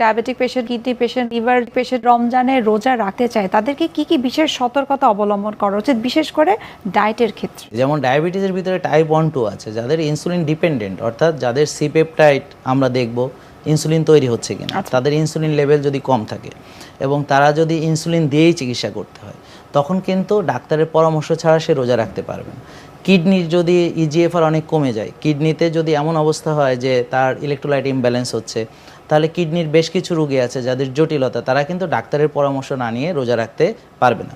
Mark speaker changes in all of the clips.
Speaker 1: Diabetic patient, kidney patient, liver patient রমজানে রোজা রাখতে চায়, তাদেরকে কি কি বিশেষ সতর্কতা অবলম্বন করা উচিত, বিশেষ করে ডায়েটের ক্ষেত্রে?
Speaker 2: যেমন ডায়াবেটিসের ভিতরে টাইপ 1-2 আছে, যাদের ইনসুলিন ডিপেন্ডেন্ট, অর্থাৎ যাদের সি পেপটাইড আমরা দেখব ইনসুলিন তৈরি হচ্ছে কিনা, তাদের ইনসুলিন লেভেল যদি কম থাকে এবং তারা যদি ইনসুলিন দিয়েই চিকিৎসা করতে হয়, তখন কিন্তু ডাক্তারের পরামর্শ ছাড়া সে রোজা রাখতে পারবে না। কিডনির যদি ইজিএফআর অনেক কমে যায়, কিডনিতে যদি এমন অবস্থা হয় যে তার ইলেকট্রোলাইট ইমব্যালেন্স হচ্ছে, তাহলে কিডনির বেশ কিছু রোগী আছে যাদের জটিলতা, তারা কিন্তু ডাক্তারের পরামর্শ না নিয়ে রোজা রাখতে পারবে না।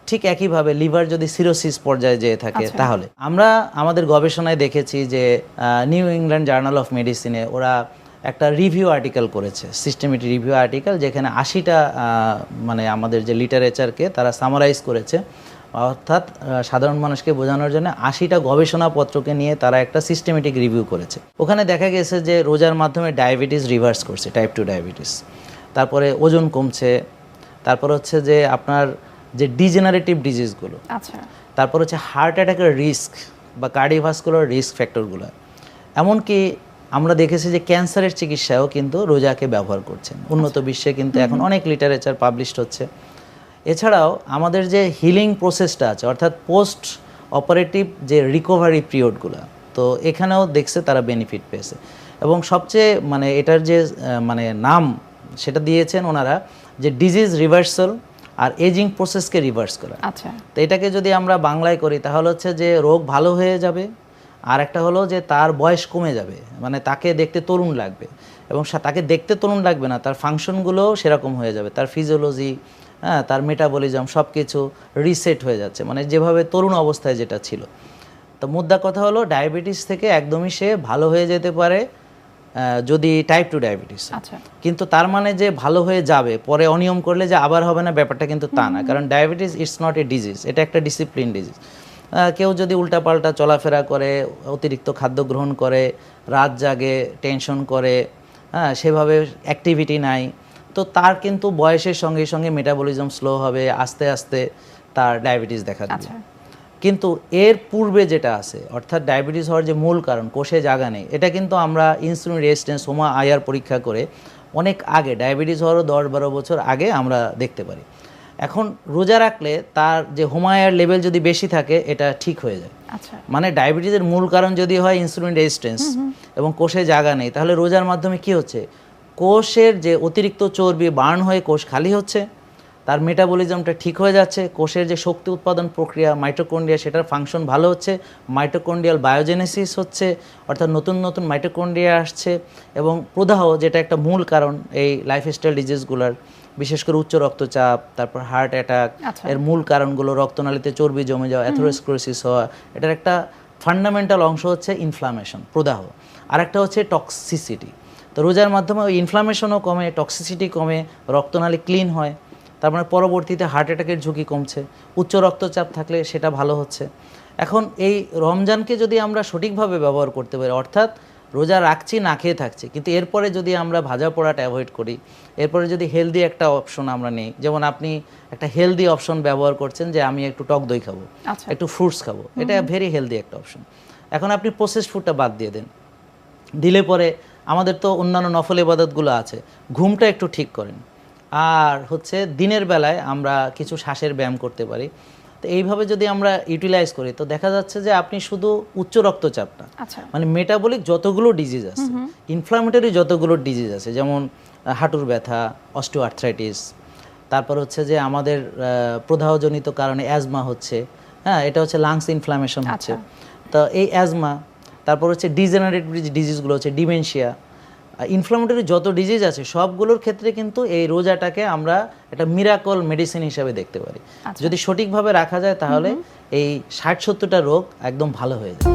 Speaker 2: ঠিক একইভাবে লিভার যদি সিরোসিস পর্যায়ে যেয়ে থাকে, তাহলে আমরা আমাদের গবেষণায় দেখেছি যে নিউ ইংল্যান্ড জার্নাল অফ মেডিসিনে ওরা একটা রিভিউ আর্টিকেল করেছে, সিস্টেমেটিক রিভিউ আর্টিকেল, যেখানে 80টা মানে আমাদের যে লিটারেচারকে তারা সামারাইজ করেছে, অর্থাৎ সাধারণ মানুষকে বোঝানোর জন্য 80টা গবেষণাপত্রকে নিয়ে তারা একটা সিস্টেমেটিক রিভিউ করেছে। ওখানে দেখা গেছে যে রোজার মাধ্যমে ডায়াবেটিস রিভার্স করছে, টাইপ 2 ডায়াবেটিস, তারপরে ওজন কমছে, তারপর হচ্ছে যে আপনার যে ডিজেনারেটিভ ডিজিজগুলো, তারপর হচ্ছে হার্ট অ্যাটাকের রিস্ক বা কার্ডিওভাস্কুলার রিস্ক ফ্যাক্টরগুলো, এমনকি আমরা দেখেছি যে ক্যান্সারের চিকিৎসায়ও কিন্তু রোজাকে ব্যবহার করছেন। উন্নত বিশ্বে কিন্তু এখন অনেক লিটারেচার পাবলিশড হচ্ছে। এছাড়াও আমাদের যে হিলিং প্রসেসটা আছে, অর্থাৎ পোস্ট অপারেটিভ যে রিকভারি পিরিয়ডগুলো, তো এখানেও দেখছে তারা বেনিফিট পেয়েছে। এবং সবচেয়ে মানে এটার যে মানে নাম সেটা দিয়েছেন ওনারা, যে ডিজিজ রিভার্সাল আর এজিং প্রসেসকে রিভার্স করা। তো এটাকে যদি আমরা বাংলায় করি তাহলে হচ্ছে যে রোগ ভালো হয়ে যাবে, আর একটা হলো যে তার বয়স কমে যাবে, মানে তাকে দেখতে তরুণ লাগবে, এবং তাকে দেখতে তরুণ লাগবে না, তার ফাংশনগুলোও সেরকম হয়ে যাবে, তার ফিজিওলজি, হ্যাঁ, তার মেটাবলিজম সব কিছু রিসেট হয়ে যাচ্ছে, মানে যেভাবে তরুণ অবস্থায় যেটা ছিল। তো মুদ্রা কথা হলো ডায়াবেটিস থেকে একদমই সে ভালো হয়ে যেতে পারে যদি টাইপ 2 ডায়াবেটিস। কিন্তু তার মানে যে ভালো হয়ে যাবে পরে অনিয়ম করলে যে আবার হবে না, ব্যাপারটা কিন্তু তা না, কারণ diabetes it's not a disease, এটা একটা ডিসিপ্লিন ডিজিজ। কেউ যদি উল্টাপাল্টা চলাফেরা করে, অতিরিক্ত খাদ্য গ্রহণ করে, রাত জাগে, টেনশন করে, হ্যাঁ, সেভাবে অ্যাক্টিভিটি নাই, তো তার কিন্তু বয়সের সঙ্গে সঙ্গে মেটাবলিজম স্লো হবে, আস্তে আস্তে তার ডায়াবেটিস দেখা দেবে। কিন্তু এর পূর্বে যেটা আছে, অর্থাৎ ডায়াবেটিস হওয়ার যে মূল কারণ কোষে জাগা নেই, এটা কিন্তু আমরা ইনসুলিন রেজিস্ট্যান্স হোমা আইআর পরীক্ষা করে অনেক আগে, ডায়াবেটিস হওয়ারও 10-12 বছর আগে আমরা দেখতে পারি। এখন রোজা রাখলে তার যে হোমায়ার লেভেল যদি বেশি থাকে, এটা ঠিক হয়ে যায়। মানে ডায়াবেটিসের মূল কারণ যদি হয় ইনসুলিন রেজিস্ট্যান্স এবং কোষে জাগা নেই, তাহলে রোজার মাধ্যমে কি হচ্ছে, কোষের যে অতিরিক্ত চর্বি বার্ন হয়ে কোষ খালি হচ্ছে, তার মেটাবলিজমটা ঠিক হয়ে যাচ্ছে, কোষের যে শক্তি উৎপাদন প্রক্রিয়া মাইটোকন্ড্রিয়া সেটার ফাংশন ভালো হচ্ছে, মাইটোকন্ড্রিয়াল বায়োজেনেসিস হচ্ছে, অর্থাৎ নতুন নতুন মাইটোকন্ড্রিয়া আসছে, এবং প্রদাহ যেটা একটা মূল কারণ এই লাইফস্টাইল ডিজিজগুলোর, বিশেষ করে উচ্চ রক্তচাপ, তারপর হার্ট অ্যাটাক, এর মূল কারণগুলো রক্তনালীতে চর্বি জমে যাওয়া, অ্যাথেরোস্ক্লেরোসিস হওয়া, এটার একটা ফান্ডামেন্টাল অংশ হচ্ছে ইনফ্লামেশন, প্রদাহ, আর একটা হচ্ছে টক্সিসিটি। তো রোজার মাধ্যমে ওই ইনফ্লামেশনও কমে, টক্সিসিটি কমে, রক্তনালী ক্লিন হয়, তার মানে পরবর্তীতে হার্ট অ্যাটাকের ঝুঁকি কমছে, উচ্চ রক্তচাপ থাকলে সেটা ভালো হচ্ছে। এখন এই রমজানকে যদি আমরা সঠিকভাবে ব্যবহার করতে পারি, অর্থাৎ রোজা রাখছি না খেয়ে থাকছি, কিন্তু এরপরে যদি আমরা ভাজা পোড়াটা অ্যাভয়েড করি, এরপরে যদি হেলদি একটা অপশন আমরা নিই, যেমন আপনি একটা হেলদি অপশন ব্যবহার করছেন যে আমি একটু টক দই খাবো, একটু ফ্রুটস খাবো, এটা ভেরি হেলদি একটা অপশন। এখন আপনি প্রসেসড ফুডটা বাদ দিয়ে দেন, দিলে পরে আমাদের তো অন্যান্য নফল ইবাদতগুলো আছে, ঘুমটা একটু ঠিক করেন, আর হচ্ছে দিনের বেলায় আমরা কিছু শ্বাসের ব্যায়াম করতে পারি। তো এইভাবে যদি আমরা ইউটিলাইজ করি, তো দেখা যাচ্ছে যে আপনি শুধু উচ্চ রক্তচাপ না, মানে মেটাবলিক যতগুলো ডিজিজ আছে, ইনফ্লামেটরি যতগুলো ডিজিজ আছে, যেমন হাঁটুর ব্যথা, অস্টিওআর্থ্রাইটিস, তারপর হচ্ছে যে আমাদের প্রদাহজনিত কারণে অ্যাজমা হচ্ছে, হ্যাঁ, এটা হচ্ছে লাংস ইনফ্লামেশন হচ্ছে, তো এই অ্যাজমা, তারপর হচ্ছে ডিজেনারেটিভ ডিজিজগুলো হচ্ছে ডিমেনশিয়া, ইনফ্লামেটরি যত ডিজিজ আছে সবগুলোর ক্ষেত্রে কিন্তু এই রোজাটাকে আমরা একটা মিরাকল মেডিসিন হিসেবে দেখতে পারি। যদি সঠিকভাবে রাখা যায় তাহলে এই 60-70টা রোগ একদম ভালো হয়ে যায়।